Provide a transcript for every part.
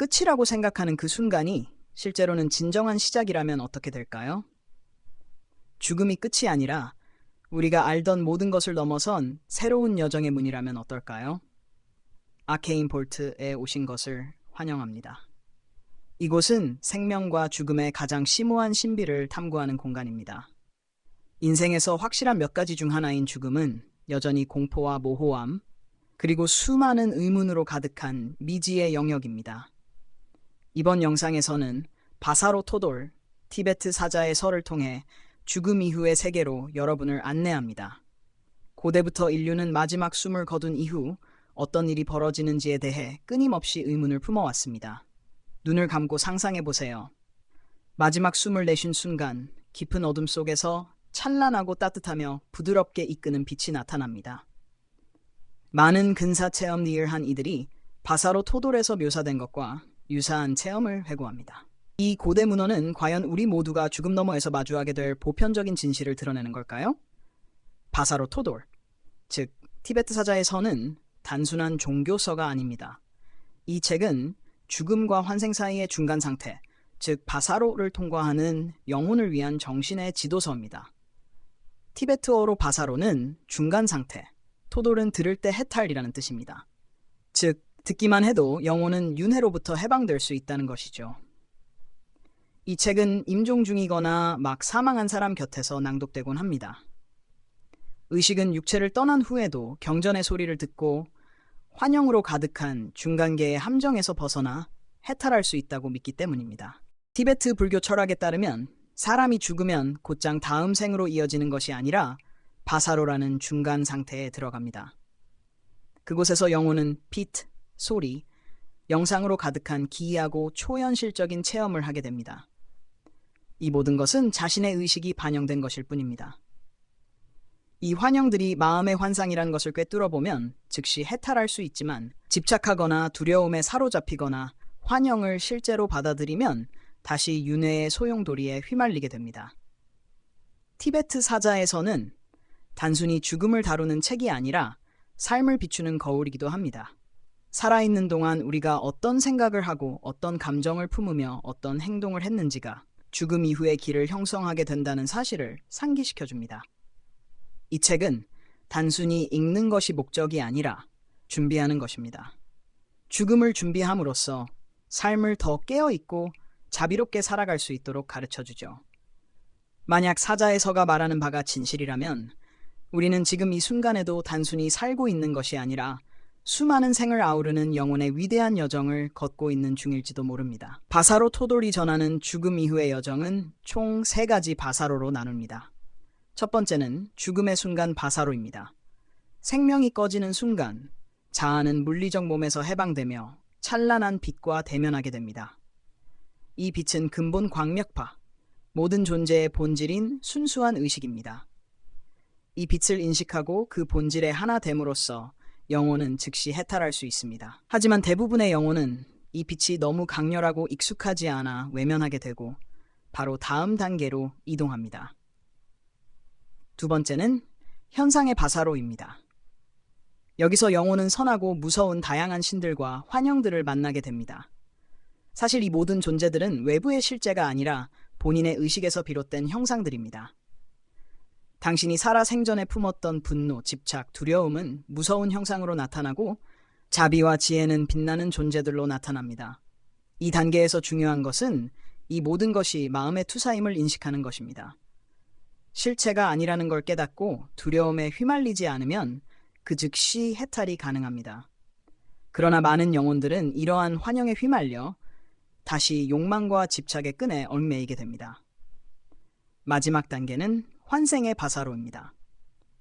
끝이라고 생각하는 그 순간이 실제로는 진정한 시작이라면 어떻게 될까요? 죽음이 끝이 아니라 우리가 알던 모든 것을 넘어선 새로운 여정의 문이라면 어떨까요? 아케인 볼트에 오신 것을 환영합니다. 이곳은 생명과 죽음의 가장 심오한 신비를 탐구하는 공간입니다. 인생에서 확실한 몇 가지 중 하나인 죽음은 여전히 공포와 모호함, 그리고 수많은 의문으로 가득한 미지의 영역입니다. 이번 영상에서는 바사로 토돌, 티베트 사자의 설을 통해 죽음 이후의 세계로 여러분을 안내합니다. 고대부터 인류는 마지막 숨을 거둔 이후 어떤 일이 벌어지는지에 대해 끊임없이 의문을 품어왔습니다. 눈을 감고 상상해보세요. 마지막 숨을 내쉰 순간 깊은 어둠 속에서 찬란하고 따뜻하며 부드럽게 이끄는 빛이 나타납니다. 많은 근사 체험 리을한 이들이 바사로 토돌에서 묘사된 것과 유사한 체험을 회고합니다. 이 고대 문헌은 과연 우리 모두가 죽음 너머에서 마주하게 될 보편적인 진실을 드러내는 걸까요? 바사로 토돌, 즉 티베트 사자의 서는 단순한 종교서가 아닙니다. 이 책은 죽음과 환생 사이의 중간 상태, 즉 바사로를 통과하는 영혼을 위한 정신의 지도서입니다. 티베트어로 바사로는 중간 상태, 토돌은 들을 때 해탈이라는 뜻입니다. 즉 듣기만 해도 영혼은 윤회로부터 해방될 수 있다는 것이죠. 이 책은 임종 중이거나 막 사망한 사람 곁에서 낭독되곤 합니다. 의식은 육체를 떠난 후에도 경전의 소리를 듣고 환영으로 가득한 중간계의 함정에서 벗어나 해탈할 수 있다고 믿기 때문입니다. 티베트 불교 철학에 따르면 사람이 죽으면 곧장 다음 생으로 이어지는 것이 아니라 바사로라는 중간 상태에 들어갑니다. 그곳에서 영혼은 빛, 소리, 영상으로 가득한 기이하고 초현실적인 체험을 하게 됩니다. 이 모든 것은 자신의 의식이 반영된 것일 뿐입니다. 이 환영들이 마음의 환상이란 것을 꿰뚫어보면 즉시 해탈할 수 있지만 집착하거나 두려움에 사로잡히거나 환영을 실제로 받아들이면 다시 윤회의 소용돌이에 휘말리게 됩니다. 티베트 사자에서는 단순히 죽음을 다루는 책이 아니라 삶을 비추는 거울이기도 합니다. 살아있는 동안 우리가 어떤 생각을 하고 어떤 감정을 품으며 어떤 행동을 했는지가 죽음 이후의 길을 형성하게 된다는 사실을 상기시켜줍니다. 이 책은 단순히 읽는 것이 목적이 아니라 준비하는 것입니다. 죽음을 준비함으로써 삶을 더 깨어있고 자비롭게 살아갈 수 있도록 가르쳐주죠. 만약 사자의 서가 말하는 바가 진실이라면 우리는 지금 이 순간에도 단순히 살고 있는 것이 아니라 수많은 생을 아우르는 영혼의 위대한 여정을 걷고 있는 중일지도 모릅니다. 바사로 토돌이 전하는 죽음 이후의 여정은 총 3가지 바사로로 나눕니다. 첫 번째는 죽음의 순간 바사로입니다. 생명이 꺼지는 순간 자아는 물리적 몸에서 해방되며 찬란한 빛과 대면하게 됩니다. 이 빛은 근본 광맥파, 모든 존재의 본질인 순수한 의식입니다. 이 빛을 인식하고 그 본질에 하나 됨으로써 영혼은 즉시 해탈할 수 있습니다. 하지만 대부분의 영혼은 이 빛이 너무 강렬하고 익숙하지 않아 외면하게 되고 바로 다음 단계로 이동합니다. 두 번째는 현상의 바사로입니다. 여기서 영혼은 선하고 무서운 다양한 신들과 환영들을 만나게 됩니다. 사실 이 모든 존재들은 외부의 실제가 아니라 본인의 의식에서 비롯된 형상들입니다. 당신이 살아 생전에 품었던 분노, 집착, 두려움은 무서운 형상으로 나타나고 자비와 지혜는 빛나는 존재들로 나타납니다. 이 단계에서 중요한 것은 이 모든 것이 마음의 투사임을 인식하는 것입니다. 실체가 아니라는 걸 깨닫고 두려움에 휘말리지 않으면 그 즉시 해탈이 가능합니다. 그러나 많은 영혼들은 이러한 환영에 휘말려 다시 욕망과 집착의 끈에 얽매이게 됩니다. 마지막 단계는 환생의 바사로입니다.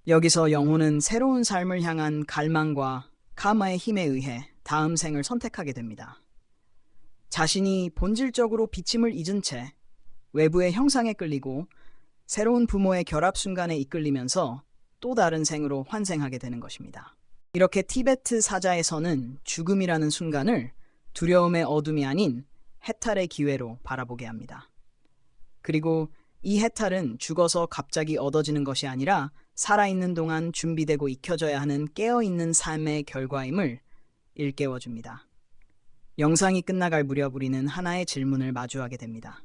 여기서 영혼은 새로운 삶을 향한 갈망과 카마의 힘에 의해 다음 생을 선택하게 됩니다. 자신이 본질적으로 비침을 잊은 채 외부의 형상에 끌리고 새로운 부모의 결합 순간에 이끌리면서 또 다른 생으로 환생하게 되는 것입니다. 이렇게 티베트 사자에서는 죽음이라는 순간을 두려움의 어둠이 아닌 해탈의 기회로 바라보게 합니다. 그리고 이 해탈은 죽어서 갑자기 얻어지는 것이 아니라 살아있는 동안 준비되고 익혀져야 하는 깨어있는 삶의 결과임을 일깨워줍니다. 영상이 끝나갈 무렵 우리는 하나의 질문을 마주하게 됩니다.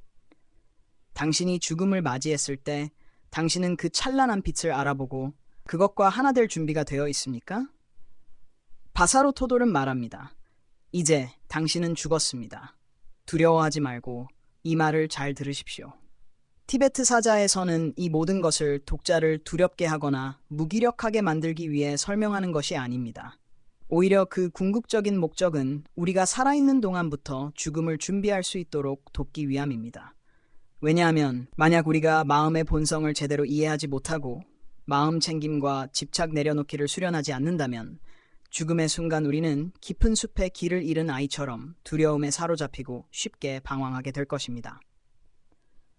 당신이 죽음을 맞이했을 때 당신은 그 찬란한 빛을 알아보고 그것과 하나 될 준비가 되어 있습니까? 바사로 토돌은 말합니다. 이제 당신은 죽었습니다. 두려워하지 말고 이 말을 잘 들으십시오. 티베트 사자에서는 이 모든 것을 독자를 두렵게 하거나 무기력하게 만들기 위해 설명하는 것이 아닙니다. 오히려 그 궁극적인 목적은 우리가 살아있는 동안부터 죽음을 준비할 수 있도록 돕기 위함입니다. 왜냐하면 만약 우리가 마음의 본성을 제대로 이해하지 못하고 마음 챙김과 집착 내려놓기를 수련하지 않는다면 죽음의 순간 우리는 깊은 숲에 길을 잃은 아이처럼 두려움에 사로잡히고 쉽게 방황하게 될 것입니다.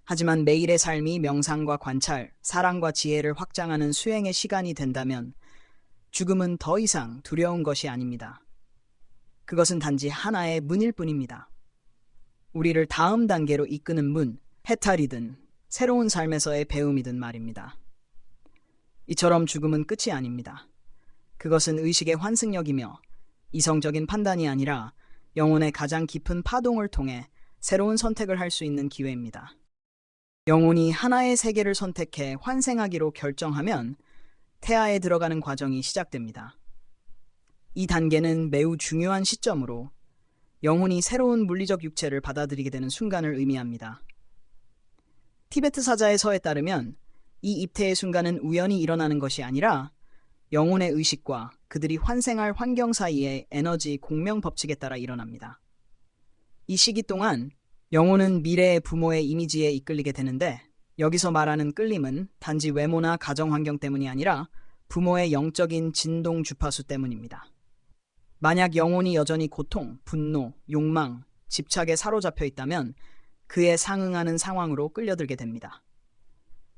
하지만 매일의 삶이 명상과 관찰, 사랑과 지혜를 확장하는 수행의 시간이 된다면 죽음은 더 이상 두려운 것이 아닙니다. 그것은 단지 하나의 문일 뿐입니다. 우리를 다음 단계로 이끄는 문, 해탈이든 새로운 삶에서의 배움이든 말입니다. 이처럼 죽음은 끝이 아닙니다. 그것은 의식의 환승력이며 이성적인 판단이 아니라 영혼의 가장 깊은 파동을 통해 새로운 선택을 할 수 있는 기회입니다. 영혼이 하나의 세계를 선택해 환생하기로 결정하면 태아에 들어가는 과정이 시작됩니다. 이 단계는 매우 중요한 시점으로 영혼이 새로운 물리적 육체를 받아들이게 되는 순간을 의미합니다. 티베트 사자의 서에 따르면 이 입퇴의 순간은 우연히 일어나는 것이 아니라 영혼의 의식과 그들이 환생할 환경 사이의 에너지 공명 법칙에 따라 일어납니다. 이 시기 동안 영혼은 미래의 부모의 이미지에 이끌리게 되는데 여기서 말하는 끌림은 단지 외모나 가정 환경 때문이 아니라 부모의 영적인 진동 주파수 때문입니다. 만약 영혼이 여전히 고통, 분노, 욕망, 집착에 사로잡혀 있다면 그에 상응하는 상황으로 끌려들게 됩니다.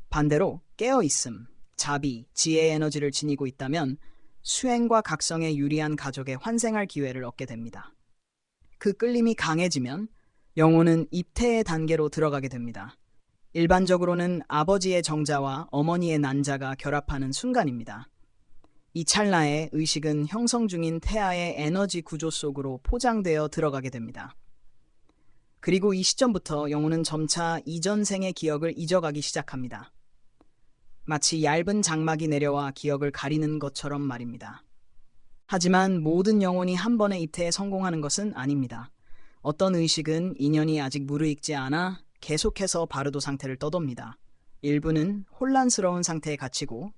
반대로 깨어있음, 자비, 지혜의 에너지를 지니고 있다면 수행과 각성에 유리한 가족에 환생할 기회를 얻게 됩니다. 그 끌림이 강해지면 영혼은 입퇴의 단계로 들어가게 됩니다. 일반적으로는 아버지의 정자와 어머니의 난자가 결합하는 순간입니다. 이 찰나에 의식은 형성 중인 태아의 에너지 구조 속으로 포장되어 들어가게 됩니다. 그리고 이 시점부터 영혼은 점차 이전 생의 기억을 잊어가기 시작합니다. 마치 얇은 장막이 내려와 기억을 가리는 것처럼 말입니다. 하지만 모든 영혼이 한 번의 입퇴에 성공하는 것은 아닙니다. 어떤 의식은 인연이 아직 무르익지 않아 계속해서 바르도 상태를 떠돕니다. 일부는 혼란스러운 상태에 갇히고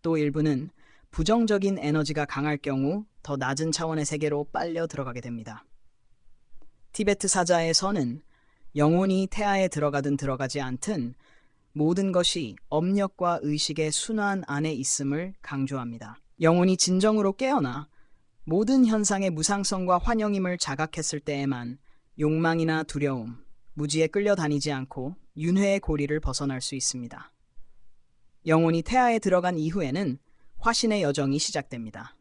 또 일부는 부정적인 에너지가 강할 경우 더 낮은 차원의 세계로 빨려 들어가게 됩니다. 티베트 사자의 서는 영혼이 태아에 들어가든 들어가지 않든 모든 것이 업력과 의식의 순환 안에 있음을 강조합니다. 영혼이 진정으로 깨어나 모든 현상의 무상성과 환영임을 자각했을 때에만 욕망이나 두려움, 무지에 끌려다니지 않고 윤회의 고리를 벗어날 수 있습니다. 영혼이 태아에 들어간 이후에는 화신의 여정이 시작됩니다.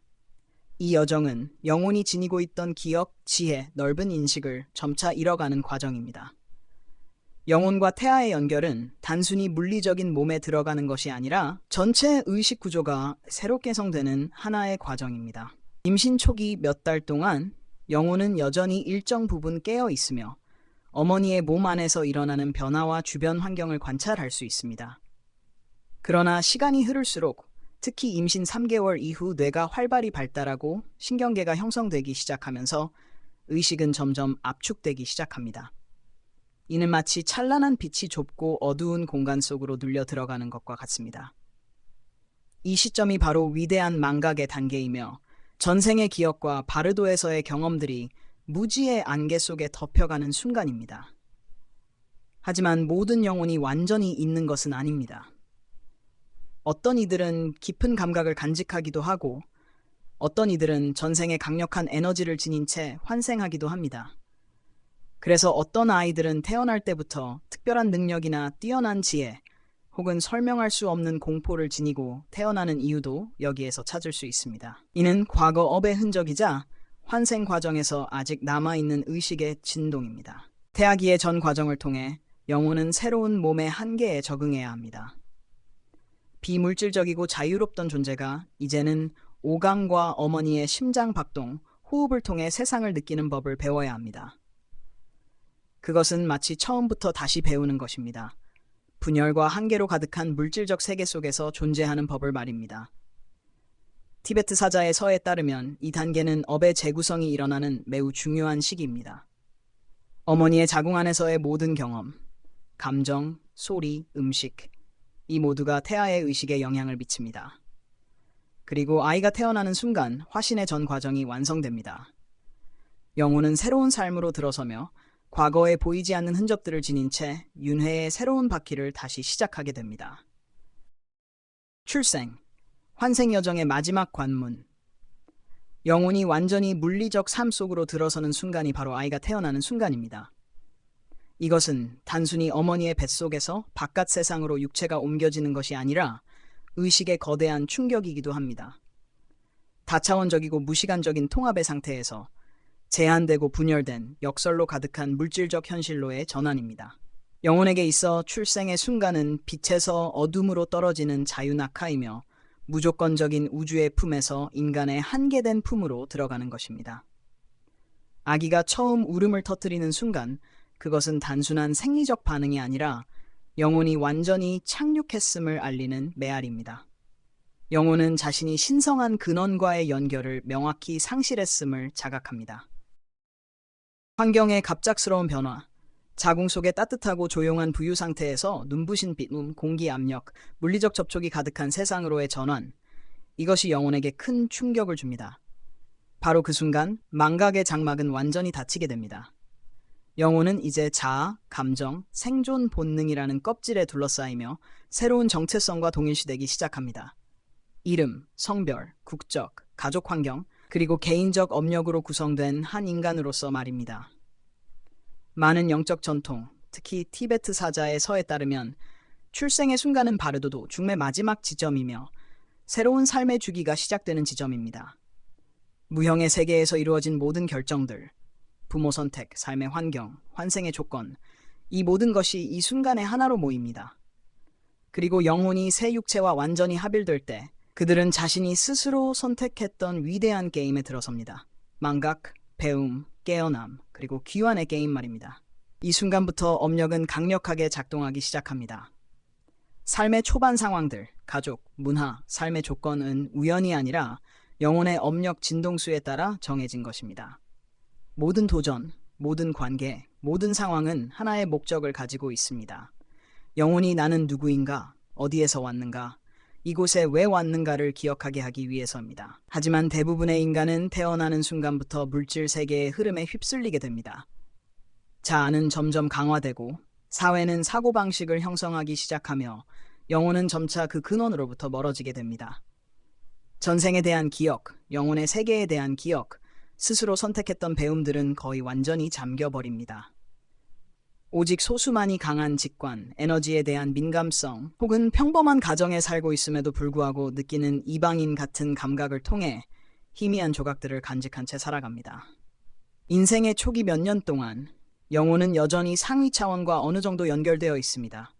이 여정은 영혼이 지니고 있던 기억, 지혜, 넓은 인식을 점차 잃어가는 과정입니다. 영혼과 태아의 연결은 단순히 물리적인 몸에 들어가는 것이 아니라 전체 의식 구조가 새로 개성되는 하나의 과정입니다. 임신 초기 몇 달 동안 영혼은 여전히 일정 부분 깨어 있으며 어머니의 몸 안에서 일어나는 변화와 주변 환경을 관찰할 수 있습니다. 그러나 시간이 흐를수록 특히 임신 3개월 이후 뇌가 활발히 발달하고 신경계가 형성되기 시작하면서 의식은 점점 압축되기 시작합니다. 이는 마치 찬란한 빛이 좁고 어두운 공간 속으로 눌려 들어가는 것과 같습니다. 이 시점이 바로 위대한 망각의 단계이며 전생의 기억과 바르도에서의 경험들이 무지의 안개 속에 덮여가는 순간입니다. 하지만 모든 영혼이 완전히 있는 것은 아닙니다. 어떤 이들은 깊은 감각을 간직하기도 하고 어떤 이들은 전생의 강력한 에너지를 지닌 채 환생하기도 합니다. 그래서 어떤 아이들은 태어날 때부터 특별한 능력이나 뛰어난 지혜 혹은 설명할 수 없는 공포를 지니고 태어나는 이유도 여기에서 찾을 수 있습니다. 이는 과거 업의 흔적이자 환생 과정에서 아직 남아있는 의식의 진동입니다. 태아기의 전 과정을 통해 영혼은 새로운 몸의 한계에 적응해야 합니다. 비물질적이고 자유롭던 존재가 이제는 오감과 어머니의 심장 박동, 호흡을 통해 세상을 느끼는 법을 배워야 합니다. 그것은 마치 처음부터 다시 배우는 것입니다. 분열과 한계로 가득한 물질적 세계 속에서 존재하는 법을 말입니다. 티베트 사자의 서에 따르면 이 단계는 업의 재구성이 일어나는 매우 중요한 시기입니다. 어머니의 자궁 안에서의 모든 경험, 감정, 소리, 음식, 이 모두가 태아의 의식에 영향을 미칩니다. 그리고 아이가 태어나는 순간 화신의 전 과정이 완성됩니다. 영혼은 새로운 삶으로 들어서며 과거에 보이지 않는 흔적들을 지닌 채 윤회의 새로운 바퀴를 다시 시작하게 됩니다. 출생, 환생 여정의 마지막 관문. 영혼이 완전히 물리적 삶 속으로 들어서는 순간이 바로 아이가 태어나는 순간입니다. 이것은 단순히 어머니의 뱃속에서 바깥 세상으로 육체가 옮겨지는 것이 아니라 의식의 거대한 충격이기도 합니다. 다차원적이고 무시간적인 통합의 상태에서 제한되고 분열된 역설로 가득한 물질적 현실로의 전환입니다. 영혼에게 있어 출생의 순간은 빛에서 어둠으로 떨어지는 자유낙하이며 무조건적인 우주의 품에서 인간의 한계된 품으로 들어가는 것입니다. 아기가 처음 울음을 터뜨리는 순간 그것은 단순한 생리적 반응이 아니라 영혼이 완전히 착륙했음을 알리는 메아리입니다. 영혼은 자신이 신성한 근원과의 연결을 명확히 상실했음을 자각합니다. 환경의 갑작스러운 변화, 자궁 속의 따뜻하고 조용한 부유 상태에서 눈부신 빛, 공기 압력, 물리적 접촉이 가득한 세상으로의 전환, 이것이 영혼에게 큰 충격을 줍니다. 바로 그 순간 망각의 장막은 완전히 닫히게 됩니다. 영혼은 이제 자아, 감정, 생존 본능이라는 껍질에 둘러싸이며 새로운 정체성과 동일시되기 시작합니다. 이름, 성별, 국적, 가족 환경, 그리고 개인적 업력으로 구성된 한 인간으로서 말입니다. 많은 영적 전통, 특히 티베트 사자의 서에 따르면 출생의 순간은 바르도도 죽음의 마지막 지점이며 새로운 삶의 주기가 시작되는 지점입니다. 무형의 세계에서 이루어진 모든 결정들, 부모 선택, 삶의 환경, 환생의 조건, 이 모든 것이 이 순간에 하나로 모입니다. 그리고 영혼이 새 육체와 완전히 합일될 때 그들은 자신이 스스로 선택했던 위대한 게임에 들어섭니다. 망각, 배움, 깨어남, 그리고 귀환의 게임 말입니다. 이 순간부터 업력은 강력하게 작동하기 시작합니다. 삶의 초반 상황들, 가족, 문화, 삶의 조건은 우연이 아니라 영혼의 업력 진동수에 따라 정해진 것입니다. 모든 도전, 모든 관계, 모든 상황은 하나의 목적을 가지고 있습니다. 영혼이 나는 누구인가, 어디에서 왔는가, 이곳에 왜 왔는가를 기억하게 하기 위해서입니다. 하지만 대부분의 인간은 태어나는 순간부터 물질 세계의 흐름에 휩쓸리게 됩니다. 자아는 점점 강화되고 사회는 사고방식을 형성하기 시작하며 영혼은 점차 그 근원으로부터 멀어지게 됩니다. 전생에 대한 기억, 영혼의 세계에 대한 기억, 스스로 선택했던 배움들은 거의 완전히 잠겨버립니다. 오직 소수만이 강한 직관, 에너지에 대한 민감성, 혹은 평범한 가정에 살고 있음에도 불구하고 느끼는 이방인 같은 감각을 통해 희미한 조각들을 간직한 채 살아갑니다. 인생의 초기 몇 년 동안 영혼은 여전히 상위 차원과 어느 정도 연결되어 있습니다.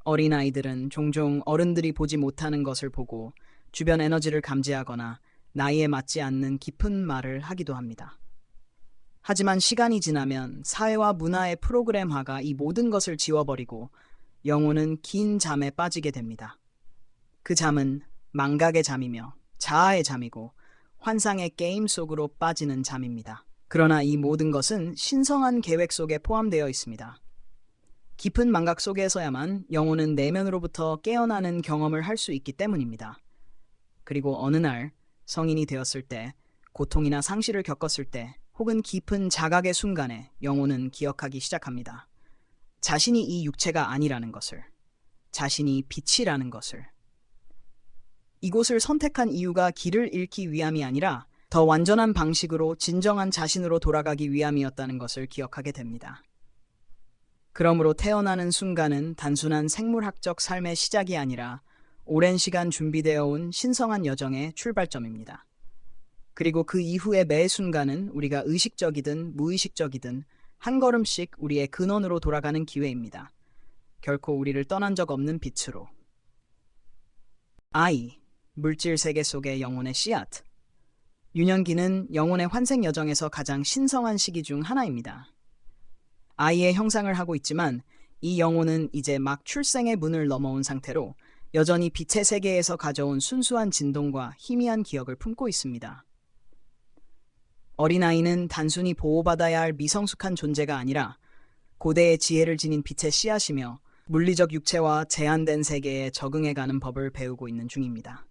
어린아이들은 종종 어른들이 보지 못하는 것을 보고 주변 에너지를 감지하거나 나이에 맞지 않는 깊은 말을 하기도 합니다. 하지만 시간이 지나면 사회와 문화의 프로그램화가 이 모든 것을 지워버리고 영혼은 긴 잠에 빠지게 됩니다. 그 잠은 망각의 잠이며 자아의 잠이고 환상의 게임 속으로 빠지는 잠입니다. 그러나 이 모든 것은 신성한 계획 속에 포함되어 있습니다. 깊은 망각 속에서야만 영혼은 내면으로부터 깨어나는 경험을 할 수 있기 때문입니다. 그리고 어느 날 성인이 되었을 때, 고통이나 상실을 겪었을 때, 혹은 깊은 자각의 순간에 영혼은 기억하기 시작합니다. 자신이 이 육체가 아니라는 것을, 자신이 빛이라는 것을. 이곳을 선택한 이유가 길을 잃기 위함이 아니라 더 완전한 방식으로 진정한 자신으로 돌아가기 위함이었다는 것을 기억하게 됩니다. 그러므로 태어나는 순간은 단순한 생물학적 삶의 시작이 아니라 오랜 시간 준비되어 온 신성한 여정의 출발점입니다. 그리고 그 이후의 매 순간은 우리가 의식적이든 무의식적이든 한 걸음씩 우리의 근원으로 돌아가는 기회입니다. 결코 우리를 떠난 적 없는 빛으로. 아이, 물질 세계 속의 영혼의 씨앗. 유년기는 영혼의 환생 여정에서 가장 신성한 시기 중 하나입니다. 아이의 형상을 하고 있지만 이 영혼은 이제 막 출생의 문을 넘어온 상태로 여전히 빛의 세계에서 가져온 순수한 진동과 희미한 기억을 품고 있습니다. 어린아이는 단순히 보호받아야 할 미성숙한 존재가 아니라 고대의 지혜를 지닌 빛의 씨앗이며 물리적 육체와 제한된 세계에 적응해가는 법을 배우고 있는 중입니다.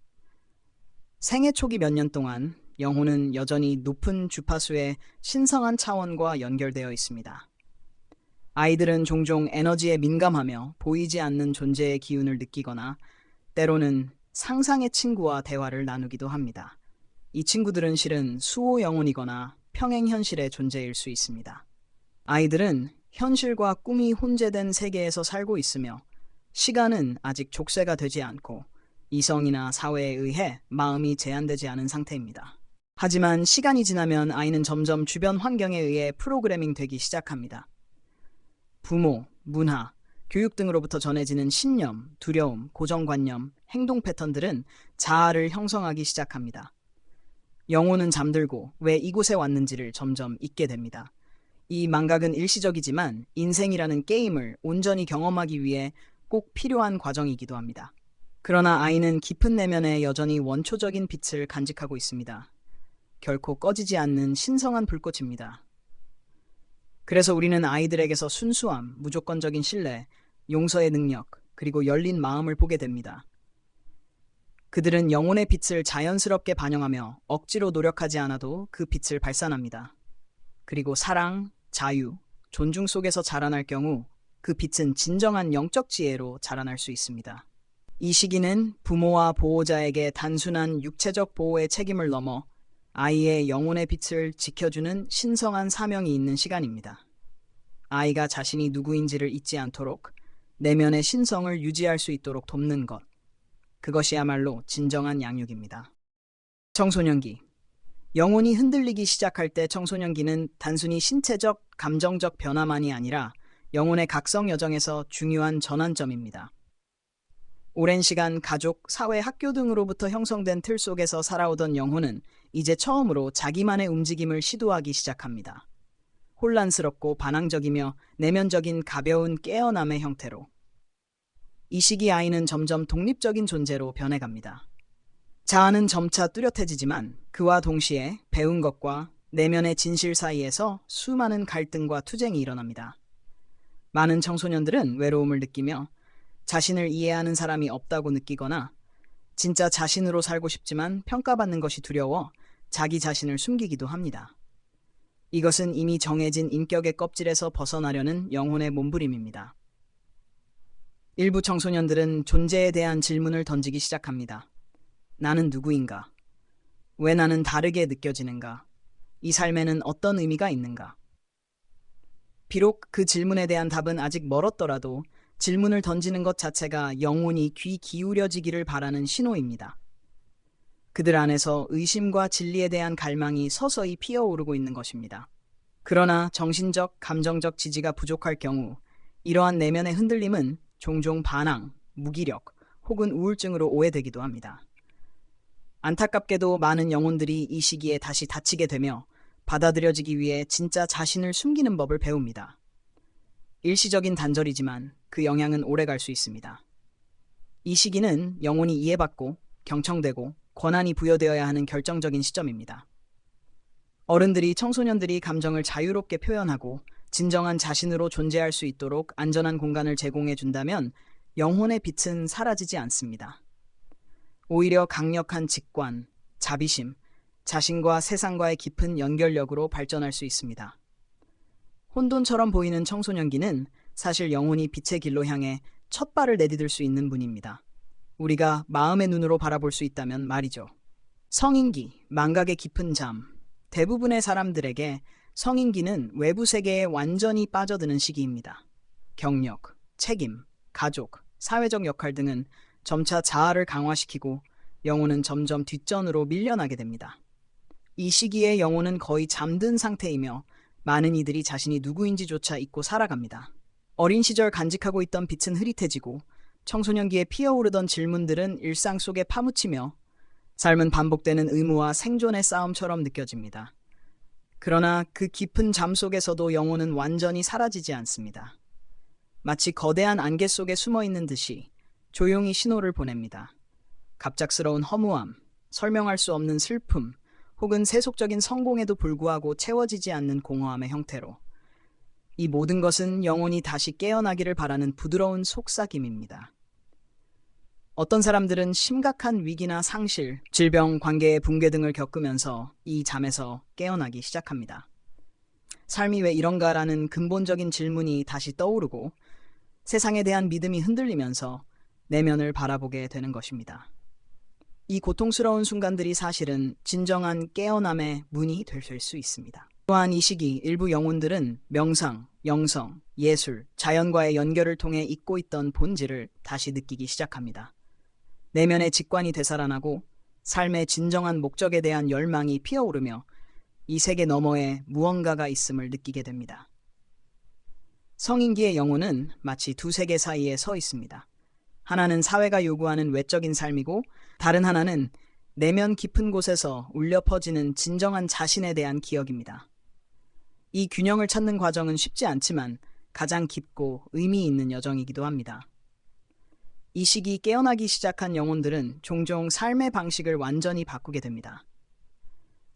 생애 초기 몇 년 동안 영혼은 여전히 높은 주파수의 신성한 차원과 연결되어 있습니다. 아이들은 종종 에너지에 민감하며 보이지 않는 존재의 기운을 느끼거나 때로는 상상의 친구와 대화를 나누기도 합니다. 이 친구들은 실은 수호 영혼이거나 평행 현실의 존재일 수 있습니다. 아이들은 현실과 꿈이 혼재된 세계에서 살고 있으며 시간은 아직 족쇄가 되지 않고 이성이나 사회에 의해 마음이 제한되지 않은 상태입니다. 하지만 시간이 지나면 아이는 점점 주변 환경에 의해 프로그래밍 되기 시작합니다. 부모, 문화, 교육 등으로부터 전해지는 신념, 두려움, 고정관념, 행동 패턴들은 자아를 형성하기 시작합니다. 영혼은 잠들고 왜 이곳에 왔는지를 점점 잊게 됩니다. 이 망각은 일시적이지만 인생이라는 게임을 온전히 경험하기 위해 꼭 필요한 과정이기도 합니다. 그러나 아이는 깊은 내면에 여전히 원초적인 빛을 간직하고 있습니다. 결코 꺼지지 않는 신성한 불꽃입니다. 그래서 우리는 아이들에게서 순수함, 무조건적인 신뢰, 용서의 능력, 그리고 열린 마음을 보게 됩니다. 그들은 영혼의 빛을 자연스럽게 반영하며 억지로 노력하지 않아도 그 빛을 발산합니다. 그리고 사랑, 자유, 존중 속에서 자라날 경우 그 빛은 진정한 영적 지혜로 자라날 수 있습니다. 이 시기는 부모와 보호자에게 단순한 육체적 보호의 책임을 넘어 아이의 영혼의 빛을 지켜주는 신성한 사명이 있는 시간입니다. 아이가 자신이 누구인지를 잊지 않도록 내면의 신성을 유지할 수 있도록 돕는 것. 그것이야말로 진정한 양육입니다. 청소년기. 영혼이 흔들리기 시작할 때 청소년기는 단순히 신체적, 감정적 변화만이 아니라 영혼의 각성 여정에서 중요한 전환점입니다. 오랜 시간 가족, 사회, 학교 등으로부터 형성된 틀 속에서 살아오던 영혼은 이제 처음으로 자기만의 움직임을 시도하기 시작합니다. 혼란스럽고 반항적이며 내면적인 가벼운 깨어남의 형태로. 이 시기 아이는 점점 독립적인 존재로 변해갑니다. 자아는 점차 뚜렷해지지만 그와 동시에 배운 것과 내면의 진실 사이에서 수많은 갈등과 투쟁이 일어납니다. 많은 청소년들은 외로움을 느끼며 자신을 이해하는 사람이 없다고 느끼거나 진짜 자신으로 살고 싶지만 평가받는 것이 두려워 자기 자신을 숨기기도 합니다. 이것은 이미 정해진 인격의 껍질에서 벗어나려는 영혼의 몸부림입니다. 일부 청소년들은 존재에 대한 질문을 던지기 시작합니다. 나는 누구인가? 왜 나는 다르게 느껴지는가? 이 삶에는 어떤 의미가 있는가? 비록 그 질문에 대한 답은 아직 멀었더라도 질문을 던지는 것 자체가 영혼이 귀 기울여지기를 바라는 신호입니다. 그들 안에서 의심과 진리에 대한 갈망이 서서히 피어오르고 있는 것입니다. 그러나 정신적, 감정적 지지가 부족할 경우 이러한 내면의 흔들림은 종종 반항, 무기력 혹은 우울증으로 오해되기도 합니다. 안타깝게도 많은 영혼들이 이 시기에 다시 다치게 되며 받아들여지기 위해 진짜 자신을 숨기는 법을 배웁니다. 일시적인 단절이지만 그 영향은 오래 갈 수 있습니다. 이 시기는 영혼이 이해받고 경청되고 권한이 부여되어야 하는 결정적인 시점입니다. 어른들이 청소년들이 감정을 자유롭게 표현하고 진정한 자신으로 존재할 수 있도록 안전한 공간을 제공해 준다면 영혼의 빛은 사라지지 않습니다. 오히려 강력한 직관, 자비심, 자신과 세상과의 깊은 연결력으로 발전할 수 있습니다. 혼돈처럼 보이는 청소년기는 사실 영혼이 빛의 길로 향해 첫 발을 내디딜 수 있는 분입니다. 우리가 마음의 눈으로 바라볼 수 있다면 말이죠. 성인기, 망각의 깊은 잠. 대부분의 사람들에게 성인기는 외부 세계에 완전히 빠져드는 시기입니다. 경력, 책임, 가족, 사회적 역할 등은 점차 자아를 강화시키고 영혼은 점점 뒷전으로 밀려나게 됩니다. 이 시기에 영혼은 거의 잠든 상태이며 많은 이들이 자신이 누구인지조차 잊고 살아갑니다. 어린 시절 간직하고 있던 빛은 흐릿해지고 청소년기에 피어오르던 질문들은 일상 속에 파묻히며 삶은 반복되는 의무와 생존의 싸움처럼 느껴집니다. 그러나 그 깊은 잠 속에서도 영혼은 완전히 사라지지 않습니다. 마치 거대한 안개 속에 숨어 있는 듯이 조용히 신호를 보냅니다. 갑작스러운 허무함, 설명할 수 없는 슬픔, 혹은 세속적인 성공에도 불구하고 채워지지 않는 공허함의 형태로. 이 모든 것은 영혼이 다시 깨어나기를 바라는 부드러운 속삭임입니다. 어떤 사람들은 심각한 위기나 상실, 질병, 관계의 붕괴 등을 겪으면서 이 잠에서 깨어나기 시작합니다. 삶이 왜 이런가라는 근본적인 질문이 다시 떠오르고 세상에 대한 믿음이 흔들리면서 내면을 바라보게 되는 것입니다. 이 고통스러운 순간들이 사실은 진정한 깨어남의 문이 될 수 있습니다. 또한 이 시기 일부 영혼들은 명상, 영성, 예술, 자연과의 연결을 통해 잊고 있던 본질을 다시 느끼기 시작합니다. 내면의 직관이 되살아나고 삶의 진정한 목적에 대한 열망이 피어오르며 이 세계 너머에 무언가가 있음을 느끼게 됩니다. 성인기의 영혼은 마치 두 세계 사이에 서 있습니다. 하나는 사회가 요구하는 외적인 삶이고 다른 하나는 내면 깊은 곳에서 울려 퍼지는 진정한 자신에 대한 기억입니다. 이 균형을 찾는 과정은 쉽지 않지만 가장 깊고 의미 있는 여정이기도 합니다. 이 시기 깨어나기 시작한 영혼들은 종종 삶의 방식을 완전히 바꾸게 됩니다.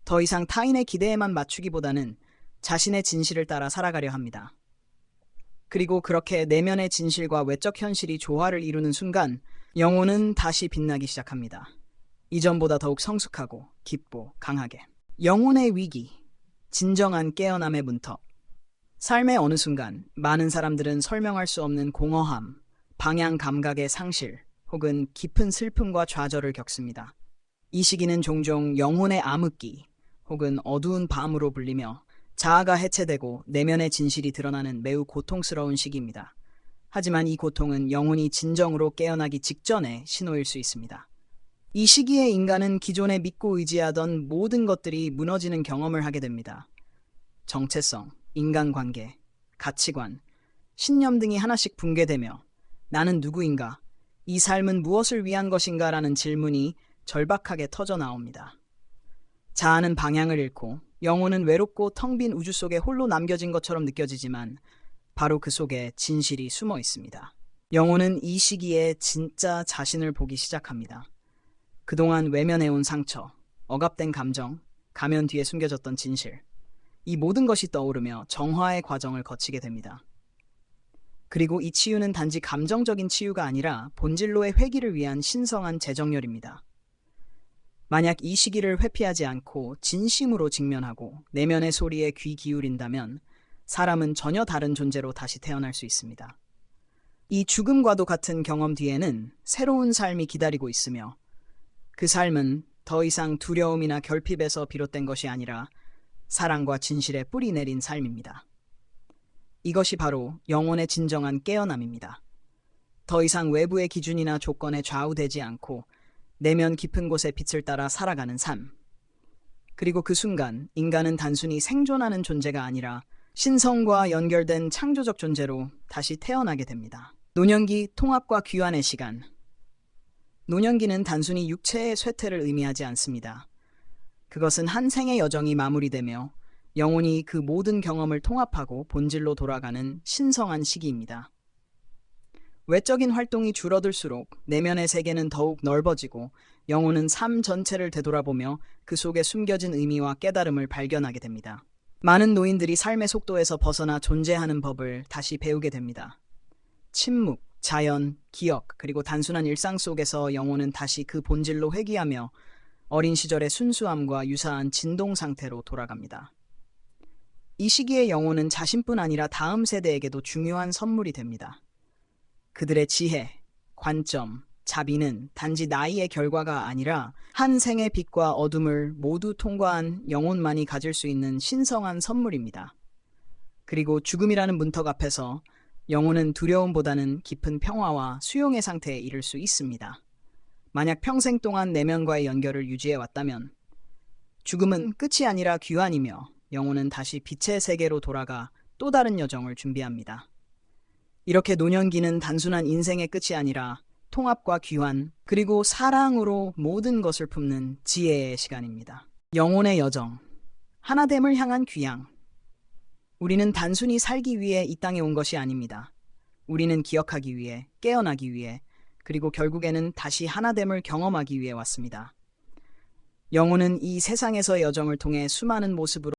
더 이상 타인의 기대에만 맞추기보다는 자신의 진실을 따라 살아가려 합니다. 그리고 그렇게 내면의 진실과 외적 현실이 조화를 이루는 순간 영혼은 다시 빛나기 시작합니다. 이전보다 더욱 성숙하고 깊고 강하게. 영혼의 위기, 진정한 깨어남의 문턱. 삶의 어느 순간 많은 사람들은 설명할 수 없는 공허함, 방향 감각의 상실, 혹은 깊은 슬픔과 좌절을 겪습니다. 이 시기는 종종 영혼의 암흑기, 혹은 어두운 밤으로 불리며 자아가 해체되고 내면의 진실이 드러나는 매우 고통스러운 시기입니다. 하지만 이 고통은 영혼이 진정으로 깨어나기 직전의 신호일 수 있습니다. 이 시기에 인간은 기존에 믿고 의지하던 모든 것들이 무너지는 경험을 하게 됩니다. 정체성, 인간관계, 가치관, 신념 등이 하나씩 붕괴되며 나는 누구인가? 이 삶은 무엇을 위한 것인가? 라는 질문이 절박하게 터져 나옵니다. 자아는 방향을 잃고 영혼은 외롭고 텅 빈 우주 속에 홀로 남겨진 것처럼 느껴지지만 바로 그 속에 진실이 숨어 있습니다. 영혼은 이 시기에 진짜 자신을 보기 시작합니다. 그동안 외면해온 상처, 억압된 감정, 가면 뒤에 숨겨졌던 진실, 이 모든 것이 떠오르며 정화의 과정을 거치게 됩니다. 그리고 이 치유는 단지 감정적인 치유가 아니라 본질로의 회귀를 위한 신성한 재정렬입니다. 만약 이 시기를 회피하지 않고 진심으로 직면하고 내면의 소리에 귀 기울인다면 사람은 전혀 다른 존재로 다시 태어날 수 있습니다. 이 죽음과도 같은 경험 뒤에는 새로운 삶이 기다리고 있으며 그 삶은 더 이상 두려움이나 결핍에서 비롯된 것이 아니라 사랑과 진실에 뿌리 내린 삶입니다. 이것이 바로 영혼의 진정한 깨어남입니다. 더 이상 외부의 기준이나 조건에 좌우되지 않고 내면 깊은 곳의 빛을 따라 살아가는 삶. 그리고 그 순간 인간은 단순히 생존하는 존재가 아니라 신성과 연결된 창조적 존재로 다시 태어나게 됩니다. 노년기 통합과 귀환의 시간. 노년기는 단순히 육체의 쇠퇴를 의미하지 않습니다. 그것은 한 생의 여정이 마무리되며 영혼이 그 모든 경험을 통합하고 본질로 돌아가는 신성한 시기입니다. 외적인 활동이 줄어들수록 내면의 세계는 더욱 넓어지고 영혼은 삶 전체를 되돌아보며 그 속에 숨겨진 의미와 깨달음을 발견하게 됩니다. 많은 노인들이 삶의 속도에서 벗어나 존재하는 법을 다시 배우게 됩니다. 침묵, 자연, 기억, 그리고 단순한 일상 속에서 영혼은 다시 그 본질로 회귀하며 어린 시절의 순수함과 유사한 진동 상태로 돌아갑니다. 이 시기의 영혼은 자신뿐 아니라 다음 세대에게도 중요한 선물이 됩니다. 그들의 지혜, 관점, 자비는 단지 나이의 결과가 아니라 한 생의 빛과 어둠을 모두 통과한 영혼만이 가질 수 있는 신성한 선물입니다. 그리고 죽음이라는 문턱 앞에서 영혼은 두려움보다는 깊은 평화와 수용의 상태에 이를 수 있습니다. 만약 평생 동안 내면과의 연결을 유지해 왔다면 죽음은 끝이 아니라 귀환이며 영혼은 다시 빛의 세계로 돌아가 또 다른 여정을 준비합니다. 이렇게 노년기는 단순한 인생의 끝이 아니라 통합과 귀환, 그리고 사랑으로 모든 것을 품는 지혜의 시간입니다. 영혼의 여정, 하나됨을 향한 귀향. 우리는 단순히 살기 위해 이 땅에 온 것이 아닙니다. 우리는 기억하기 위해, 깨어나기 위해, 그리고 결국에는 다시 하나됨을 경험하기 위해 왔습니다. 영혼은 이 세상에서의 여정을 통해 수많은 모습으로